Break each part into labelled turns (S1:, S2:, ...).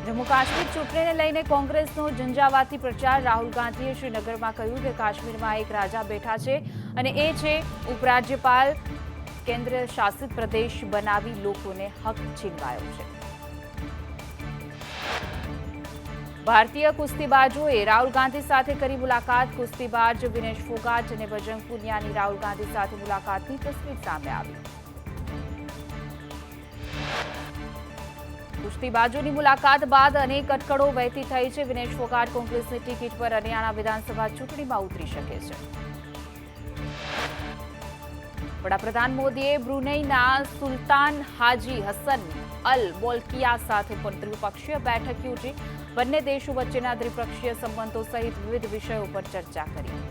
S1: જમ્મુ કાશ્મીર ચૂંટણીને લઈને કોંગ્રેસનો ઝંઝાવાતી પ્રચાર રાહુલ ગાંધીએ શ્રીનગરમાં કહ્યું કે કાશ્મીરમાં એક રાજા બેઠા છે અને એ છે ઉપરાજ્યપાલ કેન્દ્ર શાસિત પ્રદેશ બનાવી લોકોને હક છીનવાયો છે ભારતીય કુસ્તીબાજોએ રાહુલ ગાંધી સાથે કરી મુલાકાત કુસ્તીબાજ વિનેશ ફોગાટ અને બજરંગ પુનિયાની રાહુલ ગાંધી સાથે મુલાકાતની તસવીર સામે આવી કુસ્તીબાજોની મુલાકાત બાદ અનેક અટકળો વહેતી થઈ છે વિનેશ ફોગાટ કોંગ્રેસની ટિકિટ પર હરિયાણા વિધાનસભા ચૂંટણીમાં ઉતરી શકે છે વડાપ્રધાન મોદીએ બ્રુનેઈના સુલતાન હાજી હસન અલ બોલકિયા સાથે પણ દ્વિપક્ષીય બેઠક યોજી બંને દેશો વચ્ચેના દ્વિપક્ષીય સંબંધો સહિત વિવિધ વિષયો પર ચર્ચા કરી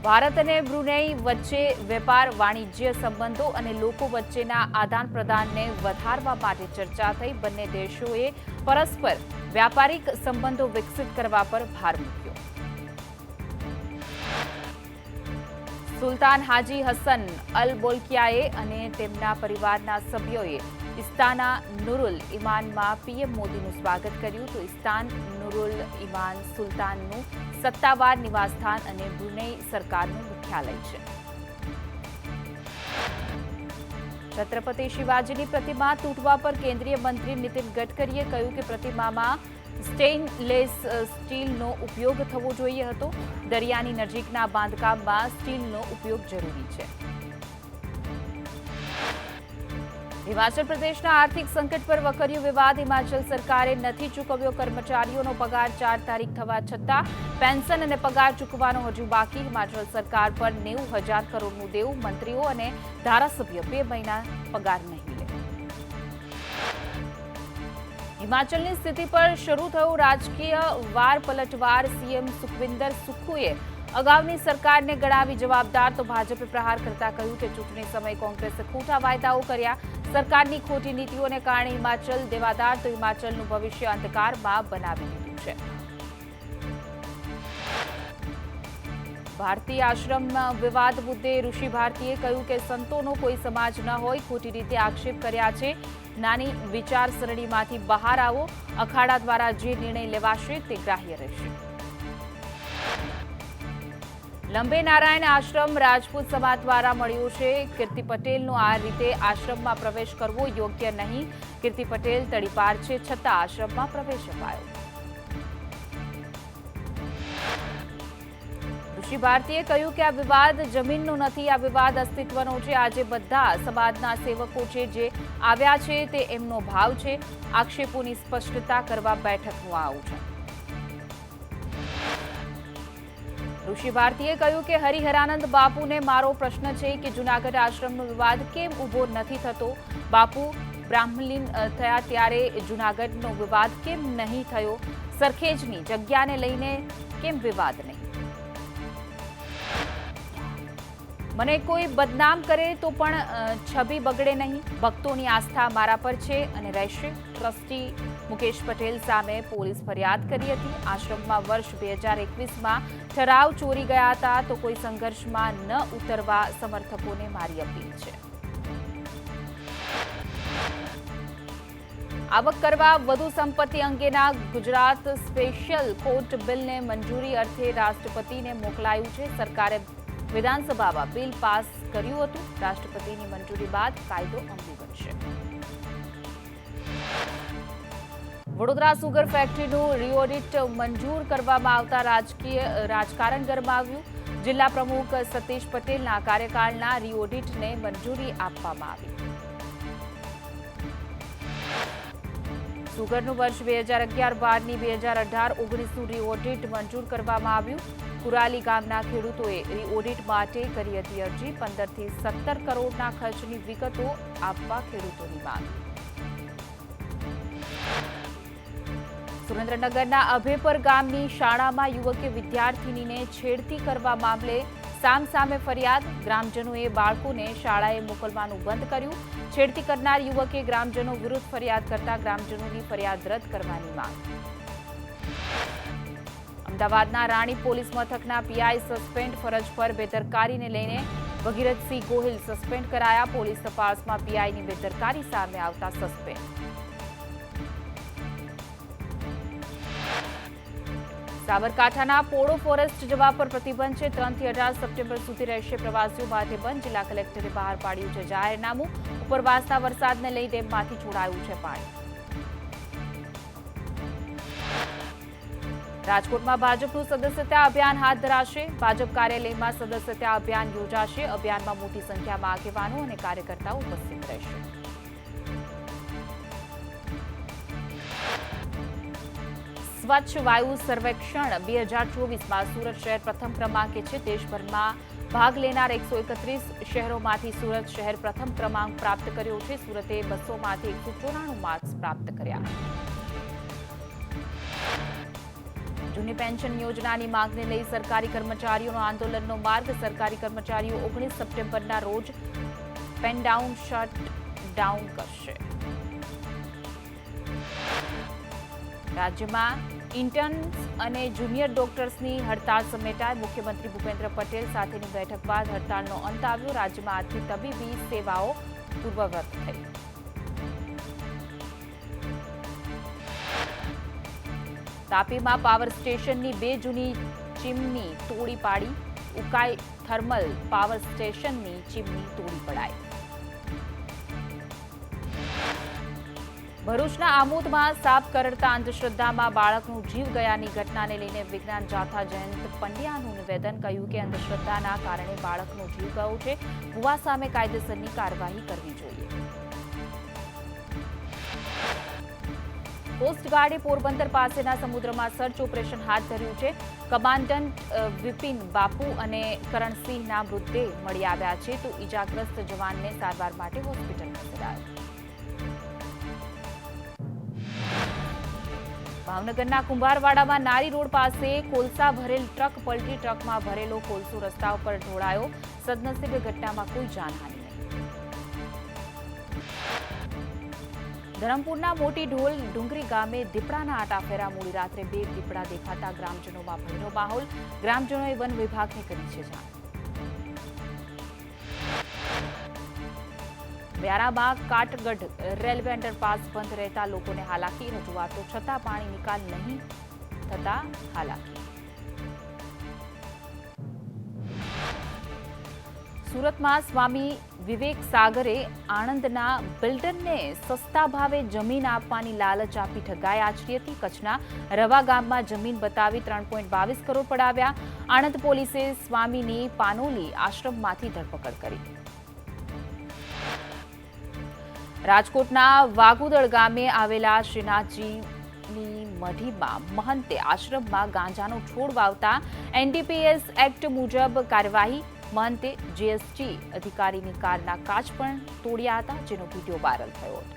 S1: ભારત અને બ્રુનેઈ વચ્ચે વેપાર વાણિજ્ય સંબંધો અને લોકો વચ્ચેના આદાન પ્રદાનને વધારવા માટે ચર્ચા થઈ બંને દેશોએ પરસ્પર વ્યાપારિક સંબંધો વિકસિત કરવા પર ભાર મૂક્યો સુલતાન હાજી હસન અલ બોલકિયાએ અને તેમના પરિવારના સભ્યોએ ઇસ્તાના નુરુલ ઇમાનમાં પીએમ મોદીનું સ્વાગત કર્યું તો ઇસ્તાન નુરુલ ઇમાન સુલતાનનું સત્તાવાર નિવાસસ્થાન અને બ્રુનેઈ સરકારનું મુખ્યાલય છે છત્રપતિ શિવાજીની પ્રતિમા તૂટવા પર કેન્દ્રીય મંત્રી નીતિન ગડકરીએ કહ્યું કે પ્રતિમામાં સ્ટેનલેસ સ્ટીલનો ઉપયોગ થવો જોઈએ હતો દરિયાની નજીકના બાંધકામમાં સ્ટીલનો ઉપયોગ જરૂરી છે હિમાચલ પ્રદેશના આર્થિક સંકટ પર વકર્યો વિવાદ હિમાચલ સરકારે નથી ચૂકવ્યો કર્મચારીઓનો પગાર 4 તારીખ થવા છતાં પેન્શન અને પગાર ચૂકવવાનો હજુ બાકી હિમાચલ સરકાર પર 90,000 કરોડનું દેવું મંત્રીઓ અને ધારાસભ્ય 2 મહિના પગાર નહીં લે હિમાચલની સ્થિતિ પર શરૂ થયો રાજકીય વાર પલટવાર સીએમ સુખવિન્દર સુખુએ અગાઉની સરકારને ગણાવી જવાબદાર તો ભાજપે પ્રહાર કરતા કહ્યું કે ચૂંટણી સમયે કોંગ્રેસે ખોટા વાયદાઓ કર્યા સરકારની ખોટી નીતિઓને કારણે હિમાચલ દેવાદાર તો હિમાચલનું ભવિષ્ય અંધકારમાં બનાવી દીધું છે ભારતીય આશ્રમ વિવાદ મુદ્દે ઋષિ ભારતીએ કહ્યું કે સંતોનો કોઈ સમાજ ન હોય ખોટી રીતે આક્ષેપ કર્યા છે નાની વિચારસરણીમાંથી બહાર આવો અખાડા દ્વારા જે નિર્ણય લેવાશે તે ગ્રાહ્ય રહેશે લંબે નારાયણ આશ્રમ રાજપૂત સમાજ દ્વારા મળ્યો છે કીર્તિ પટેલનો આ રીતે આશ્રમમાં પ્રવેશ કરવો યોગ્ય નહીં કીર્તિ પટેલ તડીપાર છે છતાં આશ્રમમાં પ્રવેશ અપાયો ઋષિ ભારતીએ કહ્યું કે આ વિવાદ જમીનનો નથી આ વિવાદ અસ્તિત્વનો છે આજે બધા સમાજના સેવકો છે જે આવ્યા છે તે એમનો ભાવ છે આક્ષેપોની સ્પષ્ટતા કરવા બેઠકનું આયોજન ઋષિ ભારતીએ કહ્યું કે હરિહરાનંદ બાપુને મારો પ્રશ્ન છે કે જૂનાગઢ આશ્રમનો વિવાદ કેમ ઊભો નથી થતો બાપુ બ્રાહ્મલીન થયા ત્યારે જૂનાગઢનો વિવાદ કેમ નહીં થયો સરખેજની જગ્યાને લઈને કેમ વિવાદ નહીં મને કોઈ બદનામ કરે તો પણ છબી બગડે નહીં ભક્તોની આસ્થા મારા પર છે અને રહેશે ટ્રસ્ટી મુકેશ પટેલ સામે પોલીસ ફરિયાદ કરી હતી આશ્રમમાં વર્ષ 2021માં ઠરાવ ચોરી ગયા હતા તો કોઈ સંઘર્ષમાં ન ઉતરવા સમર્થકોને મારી અપીલ છે આવક કરવા વધુ સંપત્તિ અંગેના ગુજરાત સ્પેશિયલ કોર્ટ બિલને મંજૂરી અર્થે રાષ્ટ્રપતિને મોકલાયું છે સરકારે વિધાનસભામાં બિલ પાસ કર્યું હતું રાષ્ટ્રપતિની મંજૂરી બાદ કાયદો અમલી બનશે વડોદરા સુગર ફેક્ટરીનું રીઓડિટ મંજૂર કરવામાં આવતા રાજકારણ ગરમાવ્યું જિલ્લા પ્રમુખ સતીશ પટેલના કાર્યકાળના રીઓડિટને મંજૂરી આપવામાં આવી સુગરનું વર્ષ 2011-12ની 2018-19નું રીઓડિટ મંજૂર કરવામાં આવ્યું કુરાલી ગામના ખેડૂતોએ રીઓડિટ માટે કરી હતી અરજી 15 થી 17 કરોડના ખર્ચની વિગતો આપવા ખેડૂતોની માંગ સુરેન્દ્રનગરના અભેપર ગામની શાળામાં યુવકે વિદ્યાર્થિનીને છેડતી કરવા મામલે સામસામે ફરિયાદ ગ્રામજનોએ બાળકોને શાળાએ મોકલવાનું બંધ કર્યું છેડતી કરનાર યુવકે ગ્રામજનો વિરુદ્ધ ફરિયાદ કરતા ગ્રામજનોની ફરિયાદ રદ કરવાની માંગ અમદાવાદના રાણી પોલીસ મથકના પીઆઈ સસ્પેન્ડ ફરજ પર બેદરકારીને લઈને ભગીરથસિંહ ગોહિલ સસ્પેન્ડ કરાયા. પોલીસ તપાસમાં પીઆઈની બેદરકારી સામે આવતા સસ્પેન્ડ. સાબરકાંઠાના પોળો ફોરેસ્ટ જવા પર પ્રતિબંધ છે. 3 થી 18 સપ્ટેમ્બર સુધી રહેશે પ્રવાસીઓ માટે બંધ. જિલ્લા કલેક્ટરે બહાર પાડ્યું છે જાહેરનામું. ઉપરવાસના વરસાદને લઈ ડેમમાંથી છોડાયું છે પાણી. રાજકોટમાં ભાજપનું સદસ્યતા અભિયાન હાથ ધરાશે. ભાજપ કાર્યાલયમાં સદસ્યતા અભિયાન યોજાશે. અભિયાનમાં મોટી સંખ્યામાં આગેવાનો અને કાર્યકર્તાઓ ઉપસ્થિત રહેશે. સ્વચ્છ વાયુ સર્વેક્ષણ 2024માં સુરત શહેર પ્રથમ ક્રમાંકે છે. દેશભરમાં ભાગ લેનાર 131 શહેરોમાંથી સુરત શહેર પ્રથમ ક્રમાંક પ્રાપ્ત કર્યો છે. સુરતે 200માંથી 194 માર્ક્સ પ્રાપ્ત કર્યા. જૂની પેન્શન યોજનાની માંગને લઈ સરકારી કર્મચારીઓનો આંદોલનનો માર્ગ. સરકારી કર્મચારીઓ 19 સપ્ટેમ્બરના રોજ પેન ડાઉન શટ ડાઉન કરશે. રાજ્યમાં ઇન્ટર્ન્સ અને જુનિયર ડોક્ટર્સની હડતાળ સમેટાઈ. મુખ્યમંત્રી ભૂપેન્દ્ર પટેલ સાથેની બેઠક બાદ હડતાળનો અંત આવ્યો. રાજ્યમાં આજથી તબીબી સેવાઓ પૂર્વવત થઈ. તાપીમાં પાવર સ્ટેશનની 2 જૂની ચીમની તોડી પાડી. ઉકાઈ થર્મલ પાવર સ્ટેશનની ચીમની તોડી પડાઈ. ભરૂચના આમોદમાં સાપ કરડતા અંધશ્રદ્ધામાં બાળકનું જીવ ગયાની ઘટનાને લઈને વિજ્ઞાન જાથા જયંત પંડ્યાનું નિવેદન. કહ્યું કે અંધશ્રદ્ધાના કારણે બાળકનો જીવ ગયો છે. ભુવા સામે કાયદેસરની કાર્યવાહી કરવી જોઈએ. કોસ્ટગાર્ડે પોરબંદર પાસેના સમુદ્રમાં સર્ચ ઓપરેશન હાથ ધર્યું છે. કમાન્ડન્ટ વિપિન બાપુ અને કરણસિંહના મૃતદેહ મળી આવ્યા છે, તો ઈજાગ્રસ્ત જવાનને સારવાર માટે હોસ્પિટલ ખસેડાયો. ભાવનગરના કુંભારવાડામાં નારી રોડ પાસે કોલસા ભરેલ ટ્રક પલટી. ટ્રકમાં ભરેલો કોલસો રસ્તા ઉપર ઢોળાયો. સદનસીબે ઘટનામાં કોઈ જાનહાનિ નહીં. ધરમપુરના મોટી ઢોલ ડુંગરી ગામે દીપડાના આટાફેરા. મોડી રાત્રે 2 દીપડા દેખાતા ગ્રામજનોમાં ભયનો માહોલ. ગ્રામજનોએ વન વિભાગને કરી છે જાણ. વ્યારામાં કાટગઢ રેલવે અંડરપાસ બંધ રહેતા લોકોને હાલાકી. રજૂઆતો છતાં પાણી નિકાલ નહીં થતા હાલાકી. સુરતમાં સ્વામી વિવેક સાગરે આણંદના બિલ્ડરને સસ્તા ભાવે જમીન આપવાની લાલચ આપી ઠગાઈ આચરી હતી. કચ્છના રવા ગામમાં જમીન બતાવી 3.22 કરોડ પડાવ્યા. આણંદ પોલીસે સ્વામીની પાનોલી આશ્રમમાંથી ધરપકડ કરી. રાજકોટના વાગુદળ ગામે આવેલા શ્રીનાથજીની મઢીમાં મહંતે આશ્રમમાં ગાંજાનો છોડ વાવતા એનડીપીએસ એક્ટ મુજબ કાર્યવાહી. મહંતે જીએસટી અધિકારીની કારના કાચ પણ તોડ્યા હતા, જેનો વિડીયો વાયરલ થયો હતો.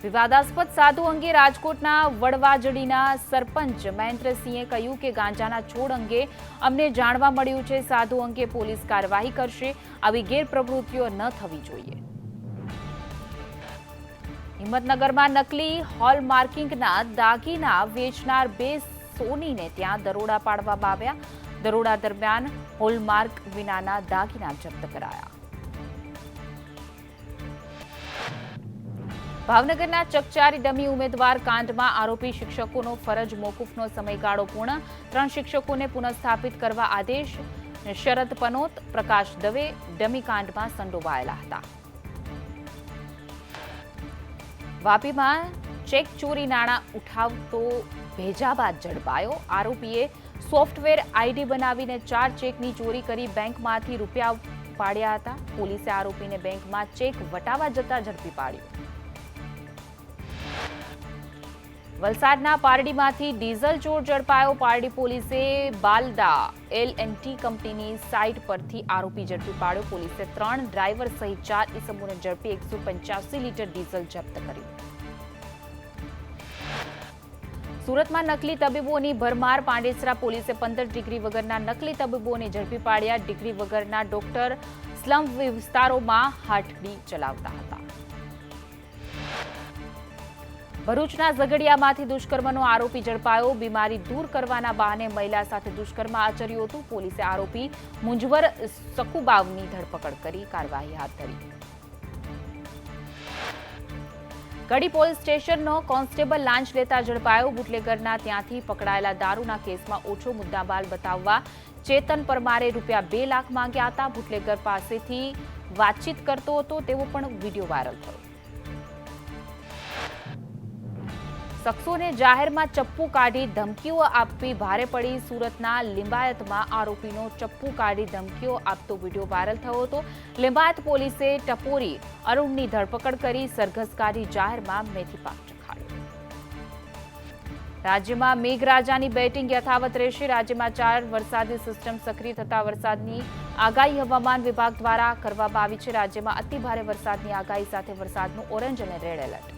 S1: વિવાદાસ્પદ સાધુ અંગે રાજકોટના વડવાજડીના સરપંચ મહેન્દ્રસિંહે કહ્યું કે ગાંજાના છોડ અંગે અમને જાણવા મળ્યું છે. સાધુ અંગે પોલીસ કાર્યવાહી કરશે. આવી ગેરપ્રવૃત્તિઓ ન થવી જોઈએ. હિંમતનગરમાં નકલી હોલમાર્કિંગના દાગીના વેચનાર 2 સોનીને ત્યાં દરોડા પાડવામાં આવ્યા. દરોડા દરમિયાન હોલમાર્ક વિનાના દાગીના જપ્ત કરાયા. ભાવનગરના ચકચારી ડમી ઉમેદવાર કાંડમાં આરોપી શિક્ષકોનો ફરજ મોકૂફનો સમયગાળો પૂર્ણ. 3 શિક્ષકોને પુનઃસ્થાપિત કરવા આદેશ. શરદ પનોત, પ્રકાશ દવે ડમી કાંડમાં સંડોવાયેલા હતા. વાપીમાં ચેક ચોરી નાણાં ઉઠાવતો ભેજાબાદ ઝડપાયો. આરોપીએ સોફ્ટવેર આઈડી બનાવીને 4 ચેકની ચોરી કરી બેંકમાંથી રૂપિયા પાડ્યા હતા. પોલીસે આરોપીને બેંકમાં ચેક વટાવા જતા ઝડપી પાડ્યો. વલસાડના પારડીમાંથી ડીઝલ ચોર ઝડપાયો. પારડી પોલીસે બાલદા L&T કંપનીની સાઇટ પરથી આરોપી ઝડપી પાડ્યો. પોલીસે 3 ડ્રાઈવર સહિત 4 ઇસમોને ઝડપી 185 લીટર ડીઝલ જપ્ત કર્યું. સુરતમાં નકલી તબીબોની ભરમાર. પાંડેસરા પોલીસે 15 ડિગ્રી વગરના નકલી તબીબોને ઝડપી પાડ્યા. ડિગ્રી વગરના ડોક્ટર સ્લમ વિસ્તારોમાં હાટડી ચલાવતા હતા. ભરૂચના ઝઘડિયામાંથી દુષ્કર્મનો આરોપી ઝડપાયો. બીમારી દૂર કરવાના બહાને મહિલા સાથે દુષ્કર્મ આચર્યું હતું. પોલીસે આરોપી મુંજવર સકુબાવની ધરપકડ કરી કાર્યવાહી હાથ ધરી. કડી પોલીસ સ્ટેશનનો કોન્સ્ટેબલ લાંચ લેતા ઝડપાયો. બુટલેગરના ત્યાંથી પકડાયેલા દારૂના કેસમાં ઓછો મુદ્દામાલ બતાવવા ચેતન પરમારે ₹2 લાખ માંગ્યા હતા. બુટલેગર પાસેથી વાતચીત કરતો હતો તેવો પણ વિડીયો વાયરલ થયો. શખ્સોને જાહેરમાં ચપ્પુ કાઢી ધમકીઓ આપવી ભારે પડી. સુરતના લિંબાયતમાં આરોપીનો ચપ્પુ કાઢી ધમકીઓ આપતો વિડીયો વાયરલ થયો હતો. લિંબાયત પોલીસે ટપોરી અરુણની ધરપકડ કરી સરઘસ કાઢી જાહેરમાં મેથી પાક ચખાડ્યો. રાજ્યમાં મેઘરાજાની બેટિંગ યથાવત રહેશે. રાજ્યમાં 4 વરસાદી સિસ્ટમ સક્રિય થતા વરસાદની આગાહી હવામાન વિભાગ દ્વારા કરવામાં આવી છે. રાજ્યમાં અતિભારે વરસાદની આગાહી સાથે વરસાદનું ઓરેન્જ અને રેડ એલર્ટ.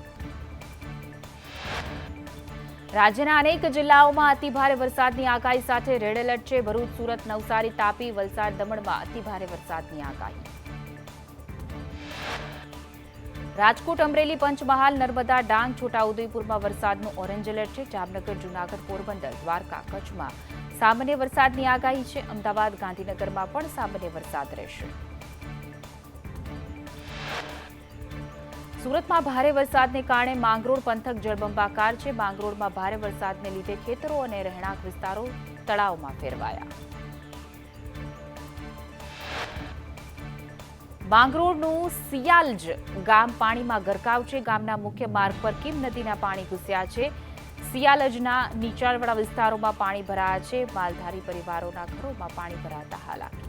S1: રાજ્યના અનેક જિલ્લાઓમાં અતિભારે વરસાદની આગાહી સાથે રેડ એલર્ટ છે. ભરૂચ, સુરત, નવસારી, તાપી, વલસાડ, દમણમાં અતિભારે વરસાદની આગાહી. રાજકોટ, અમરેલી, પંચમહાલ, નર્મદા, ડાંગ, છોટાઉદેપુરમાં વરસાદનું ઓરેન્જ એલર્ટ છે. જામનગર, જૂનાગઢ, પોરબંદર, દ્વારકા, કચ્છમાં સામાન્ય વરસાદની આગાહી છે. અમદાવાદ, ગાંધીનગરમાં પણ સામાન્ય વરસાદ રહેશે. સુરતમાં ભારે વરસાદને કારણે માંગરોળ પંથક જળબંબાકાર છે. માંગરોળમાં ભારે વરસાદને લીધે ખેતરો અને રહેણાંક વિસ્તારો તળાવમાં ફેરવાયા. માંગરોળનું સિયાલજ ગામ પાણીમાં ગરકાવ છે. ગામના મુખ્ય માર્ગ પર કીમ નદીના પાણી ઘૂસ્યા છે. સિયાલજના નીચાણવાળા વિસ્તારોમાં પાણી ભરાયા છે. માલધારી પરિવારોના ઘરોમાં પાણી ભરાતા હાલાકી.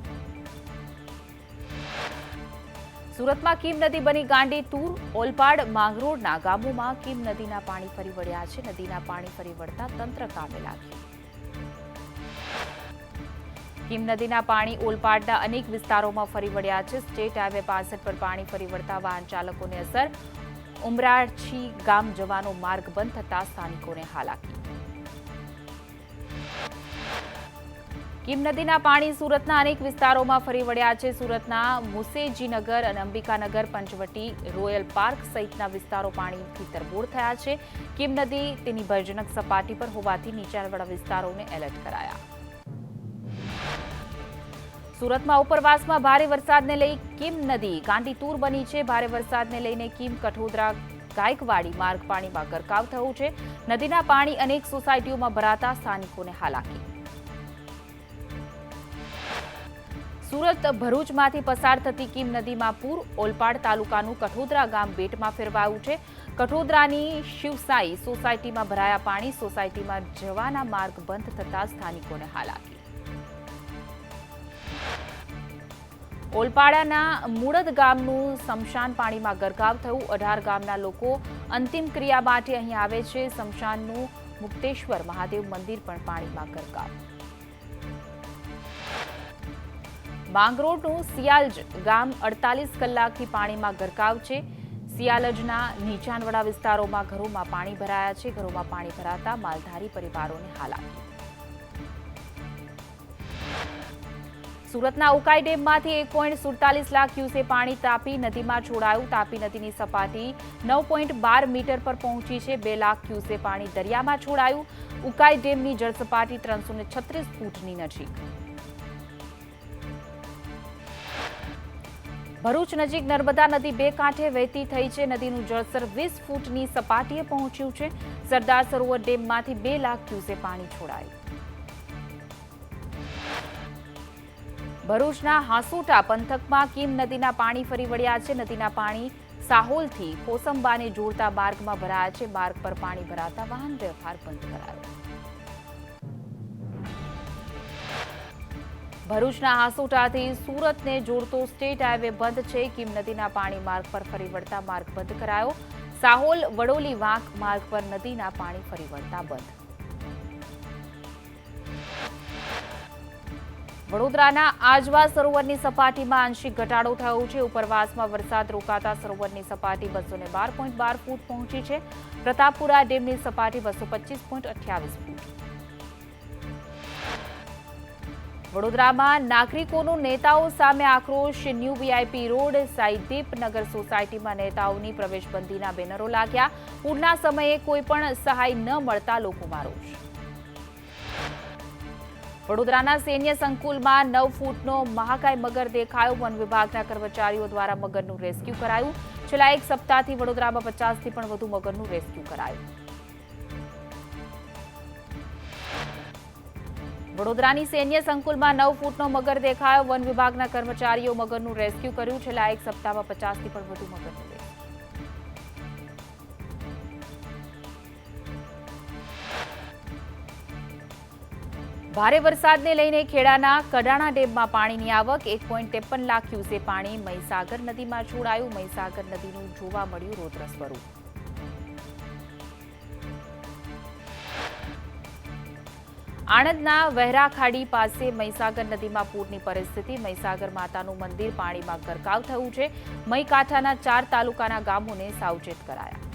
S1: સુરતમાં કીમ નદી બની ગાંડી તૂર. ઓલપાડ, માંગરોળના ગામોમાં કીમ નદીના પાણી ફરી વળ્યા છે. નદીના પાણી ફરી વળતા તંત્ર કામે લાગ્યું. કીમ નદીના પાણી ઓલપાડના અનેક વિસ્તારોમાં ફરી વળ્યા છે. સ્ટેટ હાઈવે 65 પર પાણી ફરી વળતા વાહન ચાલકોને અસર. ઉમરાછી ગામ જવાનો માર્ગ બંધ થતા સ્થાનિકોને હાલાકી. કીમ નદીના પાણી સુરતના અનેક વિસ્તારોમાં ફરી વળ્યા છે. સુરતના મુસેજીનગર અને અંબિકાનગર, પંચવટી, રોયલ પાર્ક સહિતના વિસ્તારો પાણીથી તરબોળ થયા છે. કીમ નદી તેની ભયજનક સપાટી પર હોવાથી નીચાણવાળા વિસ્તારોને એલર્ટ કરાયા. સુરતમાં ઉપરવાસમાં ભારે વરસાદને લઈ કીમ નદી ગાંડીતુર બની છે. ભારે વરસાદને લઈને કીમ, કઠોદરા, ગાયકવાડી માર્ગ પાણીમાં ગરકાવ થયું છે. નદીના પાણી અનેક સોસાયટીઓમાં ભરાતા સ્થાનિકોને હાલાકી. સુરત ભરૂચમાંથી પસાર થતી કીમ નદીમાં પૂર. ઓલપાડ તાલુકાનું કઠોદરા ગામ બેટમાં ફેરવાયું છે. કઠોદરાની શિવસાઈ સોસાયટીમાં ભરાયા પાણી. સોસાયટીમાં જવાના માર્ગ બંધ થતા સ્થાનિકોને હાલાકી. ઓલપાડાના મુળદ ગામનું સ્મશાન પાણીમાં ગરકાવ થયું. 18 ગામના લોકો અંતિમ ક્રિયા માટે અહીં આવે છે. સ્મશાનનું મુક્તેશ્વર મહાદેવ મંદિર પણ પાણીમાં ગરકાવ. માંગરોળનું સિયાલજ ગામ 48 કલાકથી પાણીમાં ગરકાવ છે. સિયાલજના નીચાણવાળા વિસ્તારોમાં ઘરોમાં પાણી ભરાયા છે. ઘરોમાં પાણી ભરાતા માલધારી પરિવારોને હાલાકી. સુરતના ઉકાઈ ડેમમાંથી 1.47 લાખ ક્યુસેક પાણી તાપી નદીમાં છોડાયું. તાપી નદીની સપાટી 9.12 મીટર પર પહોંચી છે. 2 લાખ ક્યુસેક પાણી દરિયામાં છોડાયું. ઉકાઈ ડેમની જળસપાટી 336 ફૂટની નજીક. ભરૂચ નજીક નર્મદા નદી 2 કાંઠે વહેતી થઈ છે. નદીનું જળસ્તર 20 ફૂટની સપાટીએ પહોંચ્યું છે. સરદાર સરોવર ડેમમાંથી 2 લાખ ક્યુસેક પાણી છોડાયું. ભરૂચના હાંસોટા પંથકમાં કીમ નદીના પાણી ફરી વળ્યા છે. નદીના પાણી સાહોલથી કોસંબાને જોડતા માર્ગમાં ભરાયા છે. માર્ગ પર પાણી ભરાતા વાહન વ્યવહાર બંધ કરાયો. ભરૂચના હાંસોટાથી સુરતને જોડતો સ્ટેટ હાઈવે બંધ છે. કીમ નદીના પાણી માર્ગ પર ફરી વળતા માર્ગ બંધ કરાયો. સાહોલ વડોલી વાંક માર્ગ પર નદીના પાણી ફરી વળતા બંધ. વડોદરાના આજવા સરોવરની સપાટીમાં આંશિક ઘટાડો થયો છે. ઉપરવાસમાં વરસાદ રોકાતા સરોવરની સપાટી 212.12 ફૂટ પહોંચી છે. પ્રતાપપુરા ડેમની સપાટી 225.28 ફૂટ. વડોદરામાં નાગરિકોનો નેતાઓ સામે આક્રોશ. ન્યૂ વીઆઈપી રોડ સાઈદીપ નગર સોસાયટીમાં નેતાઓની પ્રવેશબંધીના બેનરો લાગ્યા. પૂરના સમયે કોઈ પણ સહાય ન મળતા લોકોમાં રોષ. વડોદરાના સૈન્ય સંકુલમાં 9 ફૂટનો મહાકાય મગર દેખાયો. વન વિભાગના કર્મચારીઓ દ્વારા મગરનું રેસ્ક્યુ કરાયું. છેલ્લા એક સપ્તાહથી વડોદરામાં 50થી પણ વધુ મગરનું રેસ્ક્યુ કરાયું. વડોદરાની સૈન્ય સંકુલમાં 9 ફૂટનો મગર દેખાયો. વન વિભાગના કર્મચારીઓ મગરનું રેસ્ક્યુ કર્યું. છેલ્લા એક સપ્તાહમાં 50થી પણ વધુ મગરનું રેસ્ક્યુ. ભારે વરસાદને લઈને ખેડાના કડાણા ડેમમાં પાણીની આવક. 1.53 લાખ ક્યુસેક પાણી મહીસાગર નદીમાં છોડાયું. મહીસાગર નદીનું જોવા મળ્યું રૌદ્ર સ્વરૂપ. આણંદના વહેરાખાડી પાસે મહીસાગર નદીમાં પૂરની પરિસ્થિતિ. મહીસાગર માતાનું મંદિર પાણીમાં ગરકાવ થયું છે. મહીકાંઠાના 4 તાલુકાના ગામોને સાવચેત કરાયા.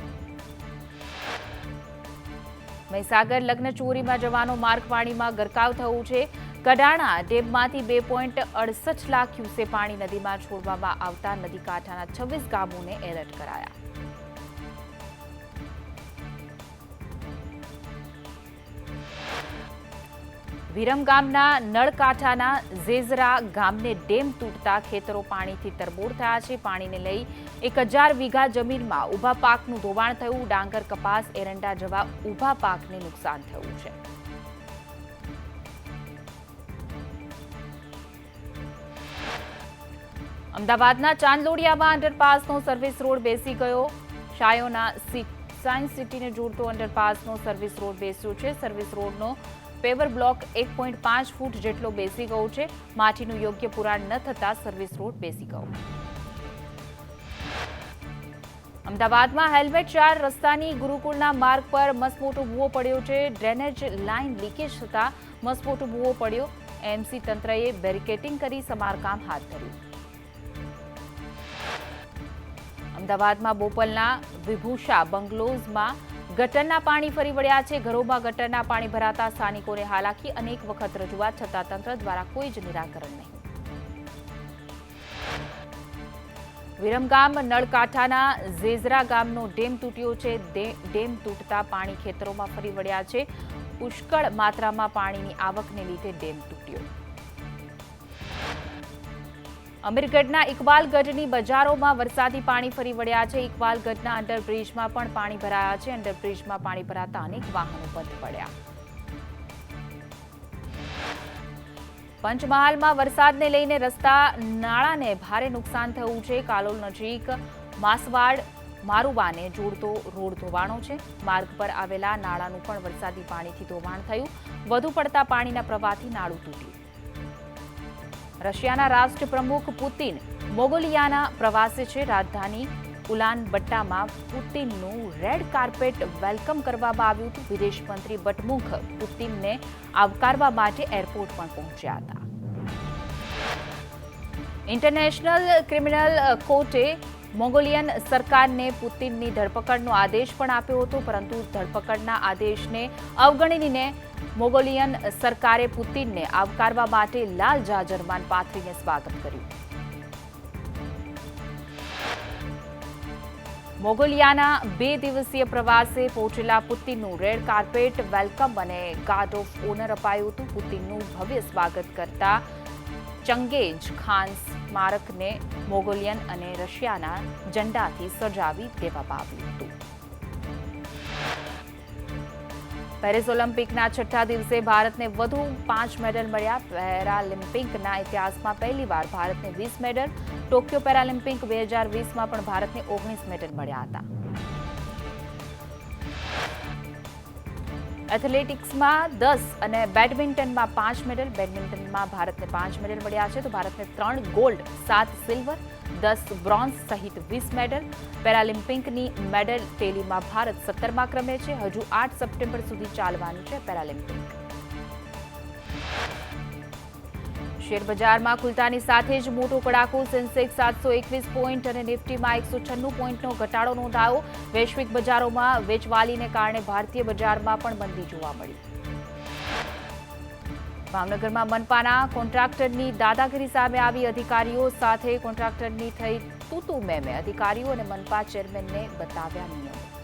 S1: મહીસાગર લગ્ન ચોરીમાં જવાનો માર્ગ પાણીમાં ગરકાવ થયું છે. કડાણા ડેમમાંથી 2.68 લાખ ક્યુસેક પાણી નદીમાં છોડવામાં આવતા નદી કાંઠાના 26 ગામોને એલર્ટ કરાયા. વિરમગામના નળકાંઠાના ઝેઝરા ગામને ડેમ તૂટતા ખેતરો પાણીથી તરબોળ થયા છે. પાણીને લઈ 1000 વીઘા જમીનમાં ઊભા પાકનું ધોવાણ થયું. ડાંગર, કપાસ, એરંડા જેવા ઊભા પાકને નુકસાન થયું છે. અમદાવાદના ચાંદલોડિયામાં અંડરપાસનો સર્વિસ રોડ બેસી ગયો. શાયોના સાયન્સ સિટીને જોડતો અંડરપાસનો સર્વિસ રોડ બેસ્યો છે. સર્વિસ રોડનો પેવર બ્લોક 1.5 ફૂટ જેટલો બેસી ગયો છે. માટીનું યોગ્ય પુરાણ ન થતા સર્વિસ રોડ બેસી ગયો. અમદાવાદમાં હેલ્મેટ 4 રસ્તાની ગુરુકુળના માર્ગ પર મસમોટો ભૂવો પડ્યો છે. ડ્રેનેજ લાઇન લીકેજ થતા મસમોટો ભૂવો પડ્યો. એમસી તંત્રએ બેરિકેડિંગ કરી સમારકામ હાથ ધર્યું. અમદાવાદમાં બોપલના વિભૂષા બંગલોઝમાં ગટરના પાણી ફરી વળ્યા છે. ઘરોમાં ગટરના પાણી ભરાતા સ્થાનિકોને હાલાકી. અનેક વખત રજૂઆત છતાં તંત્ર દ્વારા કોઈ જ નિરાકરણ નહીં. વિરમગામ નળકાંઠાના ઝેઝરા ગામનો ડેમ તૂટ્યો છે. ડેમ તૂટતા પાણી ખેતરોમાં ફરી વળ્યા છે. પુષ્કળ માત્રામાં પાણીની આવકને લીધે ડેમ તૂટ્યો. અમીરગઢના ઇકબાલગઢની બજારોમાં વરસાદી પાણી ફરી વળ્યા છે. ઇકબાલગઢના અંડરબ્રિજમાં પણ પાણી ભરાયા છે. અંડરબ્રિજમાં પાણી ભરાતા અનેક વાહનો બંધ પડ્યા. પંચમહાલમાં વરસાદને લઈને રસ્તા નાળાને ભારે નુકસાન થયું છે. કાલોલ નજીક માસવાડ મારુવાને જોડતો રોડ ધોવાણો છે. માર્ગ પર આવેલા નાળાનું પણ વરસાદી પાણીથી ધોવાણ થયું. વધુ પડતા પાણીના પ્રવાહથી નાળું તૂટ્યું. રશિયાના રાષ્ટ્રપ્રમુખ પુતિન મોગોલિયાના પ્રવાસે છે. રાજધાની ઉલાન બટ્ટામાં પુતિનનું રેડ કાર્પેટ વેલકમ કરવામાં આવ્યું હતું. વિદેશ મંત્રી બટમુખ પુતિનને આવકારવા માટે એરપોર્ટ પણ પહોંચ્યા હતા. ઇન્ટરનેશનલ ક્રિમિનલ કોર્ટે મોંગોલિયન સરકારને પુતિનની ધરપકડનો આદેશ પણ આપ્યો હતો, પરંતુ ધરપકડના આદેશને અવગણીને મોંગોલિયન સરકારે પુતિનને આવકારવા માટે લાલ જાજરમાન પાથરીને સ્વાગત કર્યું. મોંગોલિયાના 2 દિવસીય પ્રવાસે પહોંચેલા પુતિનનું રેડ કાર્પેટ વેલકમ અને ગાર્ડ ઓફ ઓનર અપાયું હતું. પુતિનનું ભવ્ય સ્વાગત કરતા ચંગેઝ ખાન સ્મારકને મોંગોલિયન અને રશિયાના ઝંડાથી સજાવી દેવામાં આવ્યું હતું. પેરિસ ઓલિમ્પિકના 6થા દિવસે ભારતને વધુ 5 મેડલ મળ્યા. પેરાલિમ્પિકના ઇતિહાસમાં પહેલીવાર ભારતને 20 મેડલ. ટોક્યો પેરાલિમ્પિક 2020માં પણ ભારતને 19 મેડલ મળ્યા હતા. એથ્લેટિક્સમાં 10 અને બેડમિન્ટનમાં 5 મેડલ. બેડમિન્ટનમાં ભારતને 5 મેડલ મળ્યા છે, તો ભારતને 3 ગોલ્ડ, 7 સિલ્વર, 10 બ્રોન્ઝ સહિત 20 મેડલ. પેરાલિમ્પિકની મેડલ ટેલીમાં ભારત 17મા ક્રમે છે. હજુ 8 સપ્ટેમ્બર સુધી ચાલવાનું છે પેરાલિમ્પિક. શેરબજારમાં ખુલતાની સાથે જ મોટો કડાકો. સેન્સેક્સ 721 પોઈન્ટ અને નિફ્ટીમાં 196 પોઈન્ટનો ઘટાડો નોંધાયો. વૈશ્વિક બજારોમાં વેચવાલીને કારણે ભારતીય બજારમાં પણ મંદી જોવા મળી. ભાવનગરમાં મનપાના કોન્ટ્રાક્ટરની દાદાગીરી સામે આવી અધિકારીઓ સાથે કોન્ટ્રાક્ટરની થઈ તૂતુ મેમે અધિકારીઓ અને મનપા ચેરમેનને બતાવ્યા નિયમો।